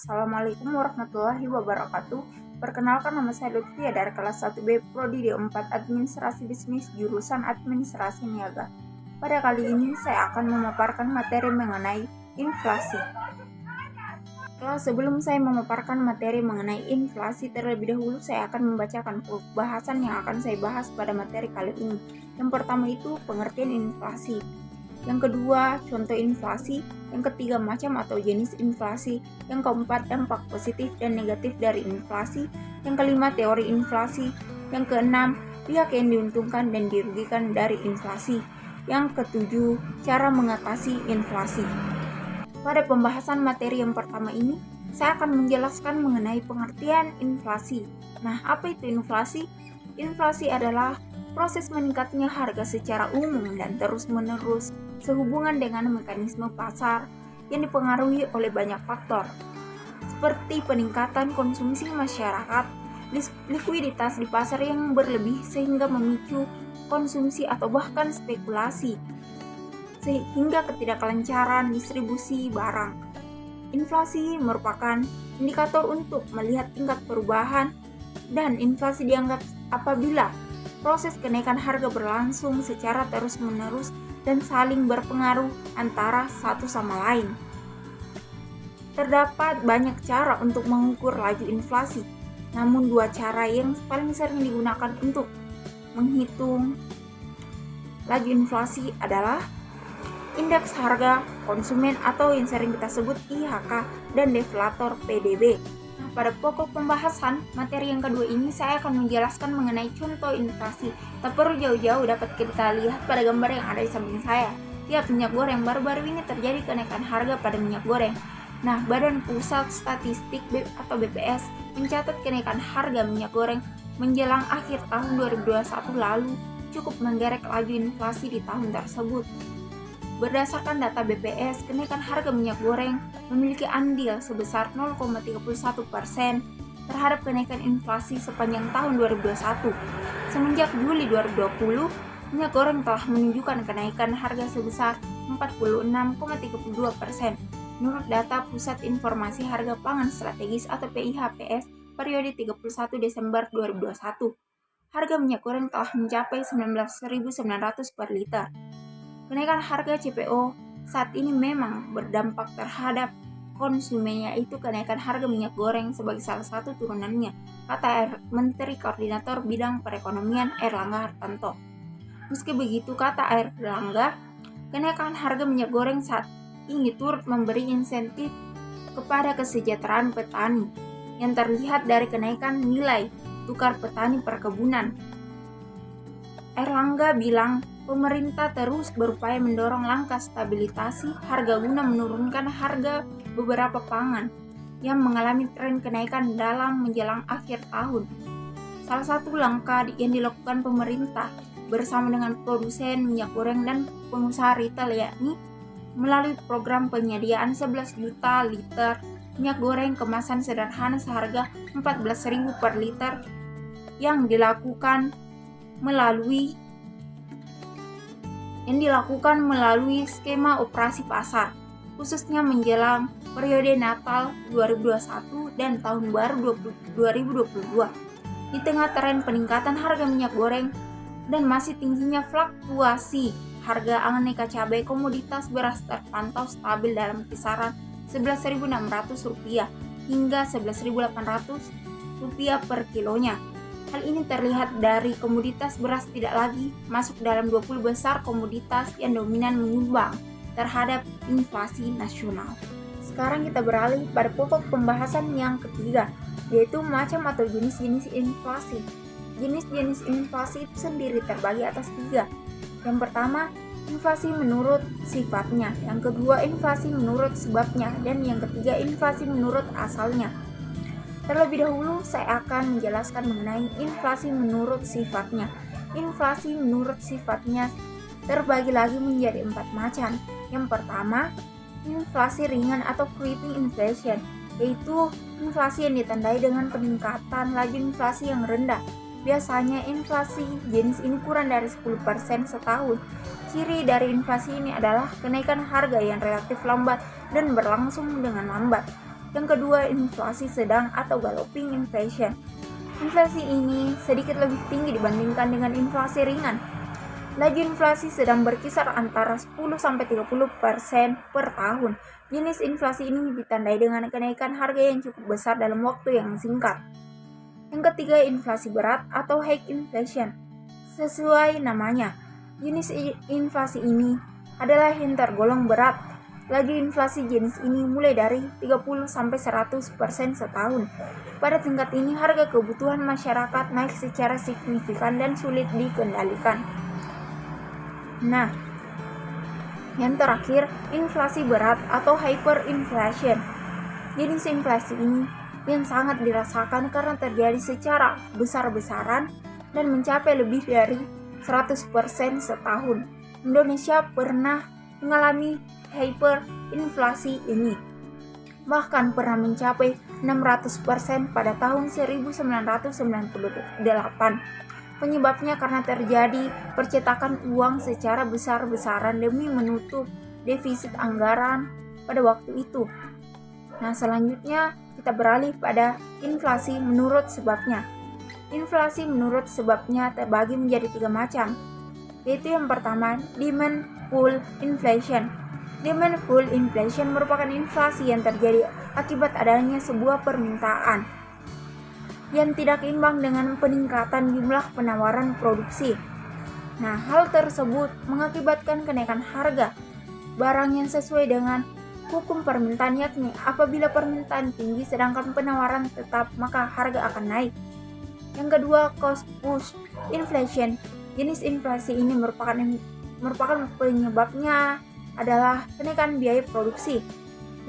Assalamualaikum warahmatullahi wabarakatuh. Perkenalkan, nama saya Lutfia dari kelas 1B Prodi D4 Administrasi Bisnis jurusan Administrasi Niaga. Pada kali ini saya akan memaparkan materi mengenai inflasi. Sebelum saya memaparkan materi mengenai inflasi, terlebih dahulu saya akan membacakan bahasan yang akan saya bahas pada materi kali ini. Yang pertama itu pengertian inflasi. Yang kedua, contoh inflasi. Yang ketiga, macam atau jenis inflasi. Yang keempat, dampak positif dan negatif dari inflasi. Yang kelima, teori inflasi. Yang keenam, pihak yang diuntungkan dan dirugikan dari inflasi. Yang ketujuh, cara mengatasi inflasi. Pada pembahasan materi yang pertama ini, saya akan menjelaskan mengenai pengertian inflasi. Nah, apa itu inflasi? Inflasi adalah proses meningkatnya harga secara umum dan terus-menerus sehubungan dengan mekanisme pasar yang dipengaruhi oleh banyak faktor, seperti peningkatan konsumsi masyarakat, likuiditas di pasar yang berlebih sehingga memicu konsumsi atau bahkan spekulasi, sehingga ketidaklancaran distribusi barang. Inflasi merupakan indikator untuk melihat tingkat perubahan, dan inflasi dianggap apabila proses kenaikan harga berlangsung secara terus-menerus dan saling berpengaruh antara satu sama lain. Terdapat banyak cara untuk mengukur laju inflasi, namun dua cara yang paling sering digunakan untuk menghitung laju inflasi adalah indeks harga konsumen atau yang sering kita sebut IHK dan deflator PDB. Pada pokok pembahasan materi yang kedua ini saya akan menjelaskan mengenai contoh inflasi. Tak perlu jauh-jauh, dapat kita lihat pada gambar yang ada di samping saya. Lihat minyak goreng, baru-baru ini terjadi kenaikan harga pada minyak goreng. Nah, Badan Pusat Statistik atau BPS mencatat kenaikan harga minyak goreng menjelang akhir tahun 2021 lalu cukup menggerek laju inflasi di tahun tersebut. Berdasarkan data BPS, kenaikan harga minyak goreng memiliki andil sebesar 0,31% terhadap kenaikan inflasi sepanjang tahun 2021. Semenjak Juli 2020, minyak goreng telah menunjukkan kenaikan harga sebesar 46,32% menurut data Pusat Informasi Harga Pangan Strategis atau PIHPS periode 31 Desember 2021. Harga minyak goreng telah mencapai 19.900 per liter. Kenaikan harga CPO saat ini memang berdampak terhadap konsumen, yaitu kenaikan harga minyak goreng sebagai salah satu turunannya, kata Menteri Koordinator Bidang Perekonomian Airlangga Hartarto. Meski begitu, kata Airlangga, kenaikan harga minyak goreng saat ini turut memberi insentif kepada kesejahteraan petani yang terlihat dari kenaikan nilai tukar petani perkebunan. Airlangga bilang, pemerintah terus berupaya mendorong langkah stabilisasi harga guna menurunkan harga beberapa pangan yang mengalami tren kenaikan dalam menjelang akhir tahun. Salah satu langkah yang dilakukan pemerintah bersama dengan produsen minyak goreng dan pengusaha retail yakni melalui program penyediaan 11 juta liter minyak goreng kemasan sederhana seharga 14.000 per liter yang dilakukan melalui skema operasi pasar, khususnya menjelang periode Natal 2021 dan Tahun Baru 2022. Di tengah tren peningkatan harga minyak goreng dan masih tingginya fluktuasi harga aneka cabai, komoditas beras terpantau stabil dalam kisaran Rp11.600 hingga Rp11.800 per kilonya. Hal ini terlihat dari komoditas beras tidak lagi masuk dalam 20 besar komoditas yang dominan menyumbang terhadap inflasi nasional. Sekarang kita beralih pada pokok pembahasan yang ketiga, yaitu macam atau jenis-jenis inflasi. Jenis-jenis inflasi itu sendiri terbagi atas 3. Yang pertama, inflasi menurut sifatnya. Yang kedua, inflasi menurut sebabnya. Dan yang ketiga, inflasi menurut asalnya. Terlebih dahulu, saya akan menjelaskan mengenai inflasi menurut sifatnya. Inflasi menurut sifatnya terbagi lagi menjadi 4 macam. Yang pertama, inflasi ringan atau creeping inflation, yaitu inflasi yang ditandai dengan peningkatan laju inflasi yang rendah. Biasanya inflasi jenis ini kurang dari 10% setahun. Ciri dari inflasi ini adalah kenaikan harga yang relatif lambat dan berlangsung dengan lambat. Yang kedua, inflasi sedang atau galloping inflation. Inflasi ini sedikit lebih tinggi dibandingkan dengan inflasi ringan. Laju inflasi sedang berkisar antara 10-30% per tahun. Jenis inflasi ini ditandai dengan kenaikan harga yang cukup besar dalam waktu yang singkat. Yang ketiga, inflasi berat atau high inflation. Sesuai namanya, jenis inflasi ini adalah yang tergolong berat. Laju inflasi jenis ini mulai dari 30-100% setahun. Pada tingkat ini, harga kebutuhan masyarakat naik secara signifikan dan sulit dikendalikan. Nah, yang terakhir, inflasi berat atau hyperinflation. Jenis inflasi ini yang sangat dirasakan karena terjadi secara besar-besaran dan mencapai lebih dari 100% setahun. Indonesia pernah mengalami hyperinflasi ini, bahkan pernah mencapai 600% pada tahun 1998. Penyebabnya karena terjadi percetakan uang secara besar-besaran demi menutup defisit anggaran pada waktu itu. Nah, selanjutnya kita beralih pada inflasi menurut sebabnya. Inflasi menurut sebabnya terbagi menjadi 3 macam, yaitu yang pertama, demand pull inflation. Demand pull inflation merupakan inflasi yang terjadi akibat adanya sebuah permintaan yang tidak imbang dengan peningkatan jumlah penawaran produksi. Nah, hal tersebut mengakibatkan kenaikan harga barang yang sesuai dengan hukum permintaan, yakni apabila permintaan tinggi sedangkan penawaran tetap, maka harga akan naik. Yang kedua, cost push inflation. Jenis inflasi ini merupakan penyebabnya adalah kenaikan biaya produksi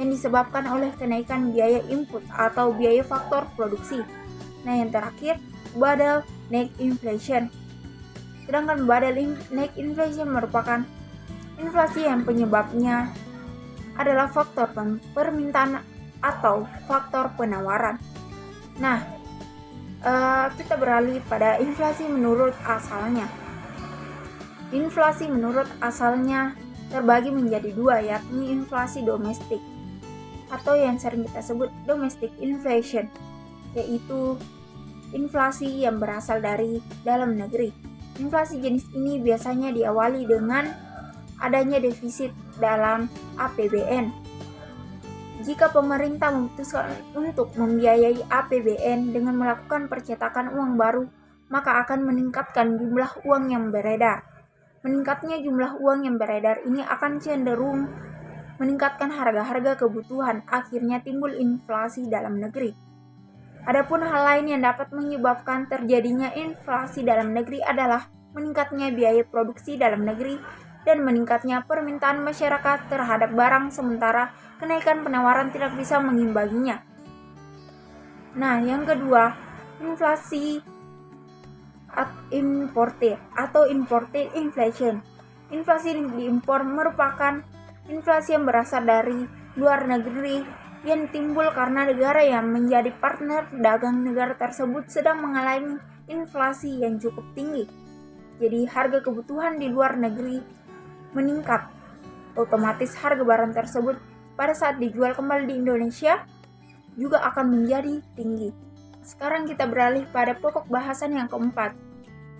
yang disebabkan oleh kenaikan biaya input atau biaya faktor produksi. Nah, yang terakhir, bottleneck inflation. Sedangkan bottleneck inflation merupakan inflasi yang penyebabnya adalah faktor permintaan atau faktor penawaran. Nah, kita beralih pada inflasi menurut asalnya. Inflasi menurut asalnya terbagi menjadi 2, yakni inflasi domestik atau yang sering kita sebut domestic inflation, yaitu inflasi yang berasal dari dalam negeri. Inflasi jenis ini biasanya diawali dengan adanya defisit dalam APBN. Jika pemerintah memutuskan untuk membiayai APBN dengan melakukan percetakan uang baru, maka akan meningkatkan jumlah uang yang beredar. Meningkatnya jumlah uang yang beredar ini akan cenderung meningkatkan harga-harga kebutuhan, akhirnya timbul inflasi dalam negeri. Adapun hal lain yang dapat menyebabkan terjadinya inflasi dalam negeri adalah meningkatnya biaya produksi dalam negeri dan meningkatnya permintaan masyarakat terhadap barang, sementara kenaikan penawaran tidak bisa mengimbanginya. Nah, yang kedua, inflasi imported atau imported inflation. Inflasi diimpor merupakan inflasi yang berasal dari luar negeri yang timbul karena negara yang menjadi partner dagang negara tersebut sedang mengalami inflasi yang cukup tinggi. Jadi harga kebutuhan di luar negeri meningkat. Otomatis harga barang tersebut pada saat dijual kembali di Indonesia juga akan menjadi tinggi. Sekarang kita beralih pada pokok bahasan yang keempat,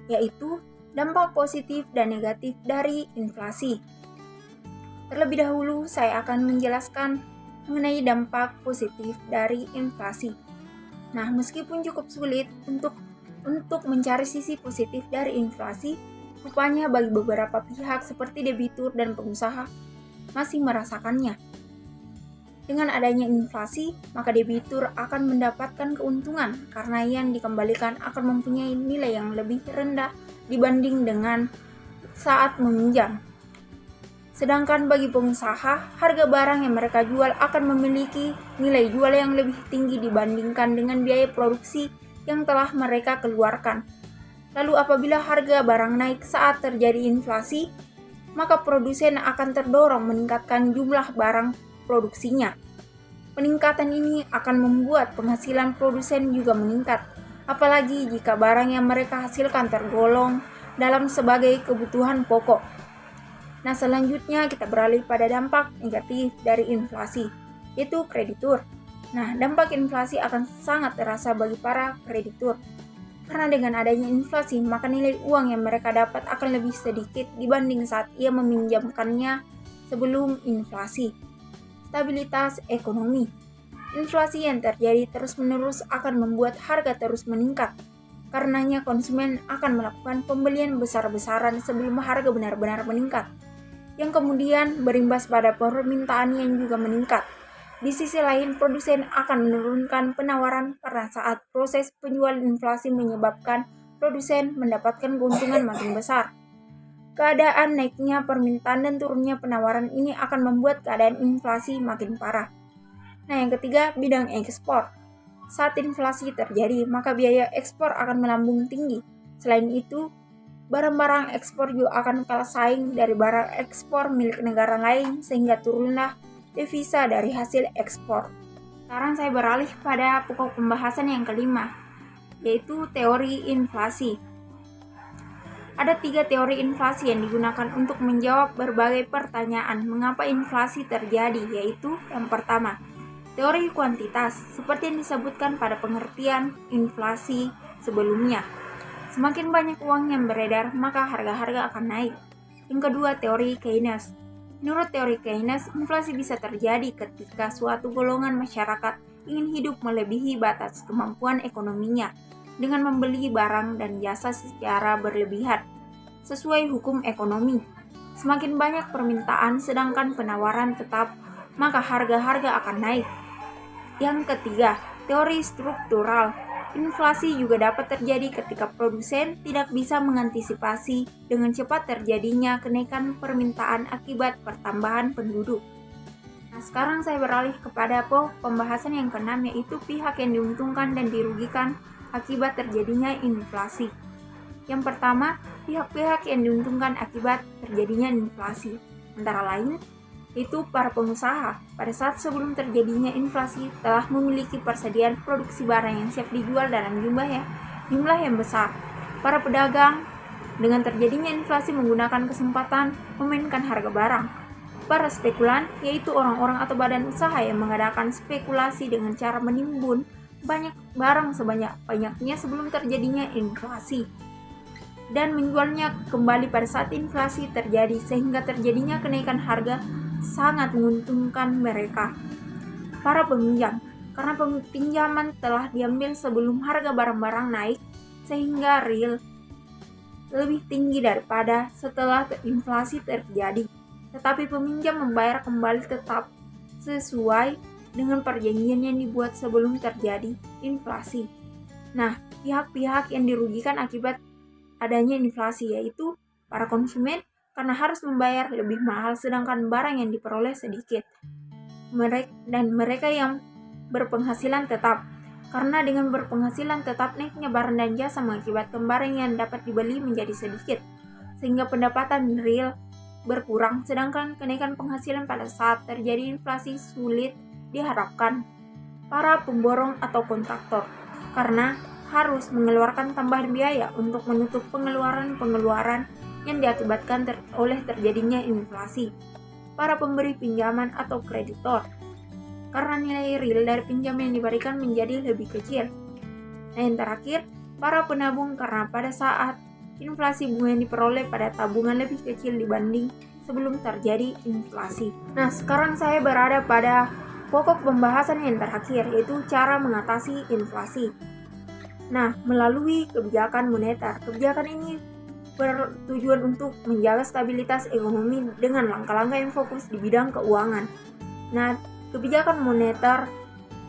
yaitu dampak positif dan negatif dari inflasi. Terlebih dahulu saya akan menjelaskan mengenai dampak positif dari inflasi. Nah, meskipun cukup sulit untuk mencari sisi positif dari inflasi, rupanya bagi beberapa pihak seperti debitur dan pengusaha masih merasakannya. Dengan adanya inflasi, maka debitur akan mendapatkan keuntungan karena yang dikembalikan akan mempunyai nilai yang lebih rendah dibanding dengan saat meminjam. Sedangkan bagi pengusaha, harga barang yang mereka jual akan memiliki nilai jual yang lebih tinggi dibandingkan dengan biaya produksi yang telah mereka keluarkan. Lalu apabila harga barang naik saat terjadi inflasi, maka produsen akan terdorong meningkatkan jumlah barang produksinya. Peningkatan ini akan membuat penghasilan produsen juga meningkat, apalagi jika barang yang mereka hasilkan tergolong dalam sebagai kebutuhan pokok. Nah, selanjutnya kita beralih pada dampak negatif dari inflasi, yaitu kreditur. Nah, dampak inflasi akan sangat terasa bagi para kreditur. Karena dengan adanya inflasi, maka nilai uang yang mereka dapat akan lebih sedikit dibanding saat ia meminjamkannya sebelum inflasi. Stabilitas ekonomi. Inflasi yang terjadi terus-menerus akan membuat harga terus meningkat. Karenanya konsumen akan melakukan pembelian besar-besaran sebelum harga benar-benar meningkat, yang kemudian berimbas pada permintaan yang juga meningkat. Di sisi lain, produsen akan menurunkan penawaran karena saat proses penjualan inflasi menyebabkan produsen mendapatkan keuntungan makin besar. Keadaan naiknya permintaan dan turunnya penawaran ini akan membuat keadaan inflasi makin parah. Nah, yang ketiga, bidang ekspor. Saat inflasi terjadi, maka biaya ekspor akan melambung tinggi. Selain itu, barang-barang ekspor juga akan kalah saing dari barang ekspor milik negara lain sehingga turunlah devisa dari hasil ekspor. Sekarang saya beralih pada pokok pembahasan yang kelima, yaitu teori inflasi. Ada 3 teori inflasi yang digunakan untuk menjawab berbagai pertanyaan mengapa inflasi terjadi, yaitu yang pertama, teori kuantitas, seperti yang disebutkan pada pengertian inflasi sebelumnya. Semakin banyak uang yang beredar, maka harga-harga akan naik. Yang kedua, teori Keynes. Menurut teori Keynes, inflasi bisa terjadi ketika suatu golongan masyarakat ingin hidup melebihi batas kemampuan ekonominya dengan membeli barang dan jasa secara berlebihan. Sesuai hukum ekonomi, semakin banyak permintaan sedangkan penawaran tetap, maka harga-harga akan naik. Yang ketiga, teori struktural. Inflasi juga dapat terjadi ketika produsen tidak bisa mengantisipasi dengan cepat terjadinya kenaikan permintaan akibat pertambahan penduduk. Nah, sekarang saya beralih kepada pembahasan yang keenam, yaitu pihak yang diuntungkan dan dirugikan akibat terjadinya inflasi. Yang pertama, pihak-pihak yang diuntungkan akibat terjadinya inflasi, antara lain itu para pengusaha. Pada saat sebelum terjadinya inflasi telah memiliki persediaan produksi barang yang siap dijual dalam jumlah yang besar. Para pedagang dengan terjadinya inflasi menggunakan kesempatan memainkan harga barang. Para spekulan, yaitu orang-orang atau badan usaha yang mengadakan spekulasi dengan cara menimbun banyak barang sebanyak-banyaknya sebelum terjadinya inflasi dan menjualnya kembali pada saat inflasi terjadi, sehingga terjadinya kenaikan harga sangat menguntungkan mereka. Para peminjam, karena pinjaman telah diambil sebelum harga barang-barang naik, sehingga real lebih tinggi daripada setelah inflasi terjadi. Tetapi peminjam membayar kembali tetap sesuai dengan perjanjian yang dibuat sebelum terjadi inflasi. Nah, pihak-pihak yang dirugikan akibat adanya inflasi yaitu para konsumen, karena harus membayar lebih mahal sedangkan barang yang diperoleh sedikit. Mereka yang berpenghasilan tetap, karena dengan berpenghasilan tetap naiknya barang dan jasa mengakibatkan barang yang dapat dibeli menjadi sedikit, sehingga pendapatan real berkurang, sedangkan kenaikan penghasilan pada saat terjadi inflasi sulit diharapkan. Para pemborong atau kontraktor, karena harus mengeluarkan tambahan biaya untuk menutup pengeluaran yang diakibatkan oleh terjadinya inflasi. Para pemberi pinjaman atau kreditor, karena nilai real dari pinjaman yang diberikan menjadi lebih kecil. Nah, yang terakhir, para penabung, karena pada saat inflasi bunga yang diperoleh pada tabungan lebih kecil dibanding sebelum terjadi inflasi. Nah, sekarang saya berada pada pokok pembahasan yang terakhir, yaitu cara mengatasi inflasi. Nah, melalui kebijakan moneter. Kebijakan ini bertujuan untuk menjaga stabilitas ekonomi dengan langkah-langkah yang fokus di bidang keuangan. Nah, kebijakan moneter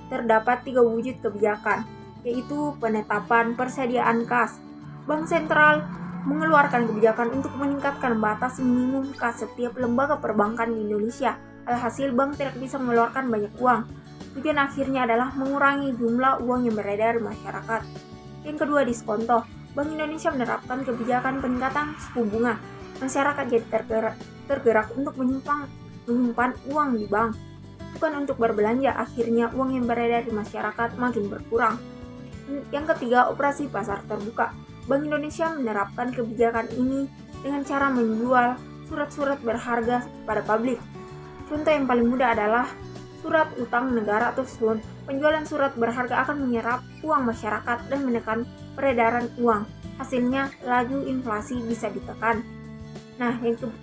terdapat 3 wujud kebijakan, yaitu penetapan persediaan kas. Bank sentral mengeluarkan kebijakan untuk meningkatkan batas minimum kas setiap lembaga perbankan di Indonesia. Alhasil bank tidak bisa mengeluarkan banyak uang. Tujuan akhirnya adalah mengurangi jumlah uang yang beredar di masyarakat. Yang kedua, diskonto. Bank Indonesia menerapkan kebijakan peningkatan suku bunga. Masyarakat jadi tergerak untuk menyimpan uang di bank, bukan untuk berbelanja. Akhirnya uang yang beredar di masyarakat makin berkurang. Yang ketiga, operasi pasar terbuka. Bank Indonesia menerapkan kebijakan ini dengan cara menjual surat-surat berharga pada publik. Contoh yang paling mudah adalah surat utang negara atau SUN. Penjualan surat berharga akan menyerap uang masyarakat dan menekan peredaran uang. Hasilnya, laju inflasi bisa ditekan. Nah,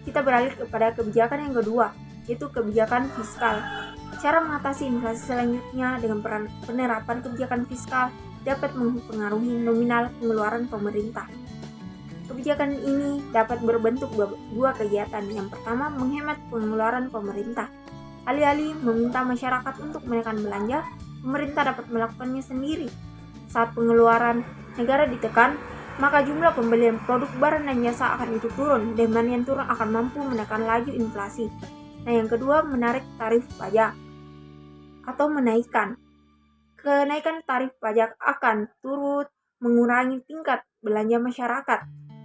kita beralih kepada kebijakan yang kedua, yaitu kebijakan fiskal. Cara mengatasi inflasi selanjutnya dengan penerapan kebijakan fiskal dapat mempengaruhi nominal pengeluaran pemerintah. Kebijakan ini dapat berbentuk dua kegiatan. Yang pertama, menghemat pengeluaran pemerintah. Alih-alih meminta masyarakat untuk menekan belanja, pemerintah dapat melakukannya sendiri. Saat pengeluaran negara ditekan, maka jumlah pembelian produk barang dan jasa akan itu turun. Demand yang turun akan mampu menekan laju inflasi. Nah, yang kedua, menarik tarif pajak atau menaikkan. Kenaikan tarif pajak akan turut mengurangi tingkat belanja masyarakat.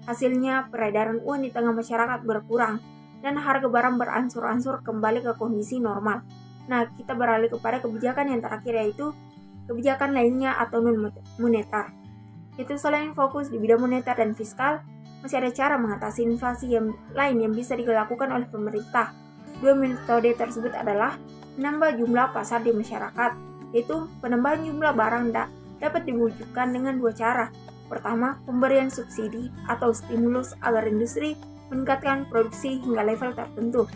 Hasilnya, peredaran uang di tengah masyarakat berkurang dan harga barang berangsur-angsur kembali ke kondisi normal. Nah, kita beralih kepada kebijakan yang terakhir, yaitu kebijakan lainnya atau non-moneter. Itu selain fokus di bidang moneter dan fiskal, masih ada cara mengatasi inflasi yang lain yang bisa dilakukan oleh pemerintah. Dua metode tersebut adalah menambah jumlah pasar di masyarakat, yaitu penambahan jumlah barang dapat diwujudkan dengan dua cara. Pertama, pemberian subsidi atau stimulus agar industri meningkatkan produksi hingga level tertentu.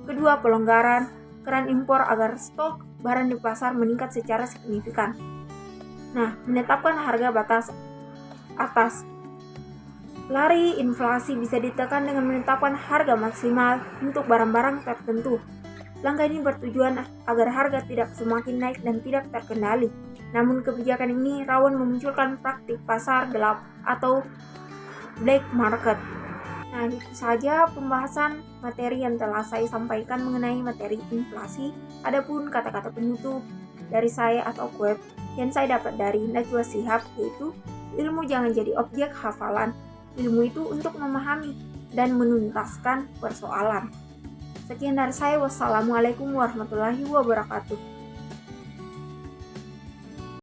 Kedua, pelonggaran keran impor agar stok barang di pasar meningkat secara signifikan. Nah, menetapkan harga batas atas. Lari inflasi bisa ditekan dengan menetapkan harga maksimal untuk barang-barang tertentu. Langkah ini bertujuan agar harga tidak semakin naik dan tidak terkendali. Namun kebijakan ini rawan memunculkan praktik pasar gelap atau black market. Nah, itu saja pembahasan materi yang telah saya sampaikan mengenai materi inflasi. Adapun kata-kata penutup dari saya atau quote yang saya dapat dari Najwa Shihab, yaitu ilmu jangan jadi objek hafalan. Ilmu itu untuk memahami dan menuntaskan persoalan. Sekian dari saya. Wassalamualaikum warahmatullahi wabarakatuh.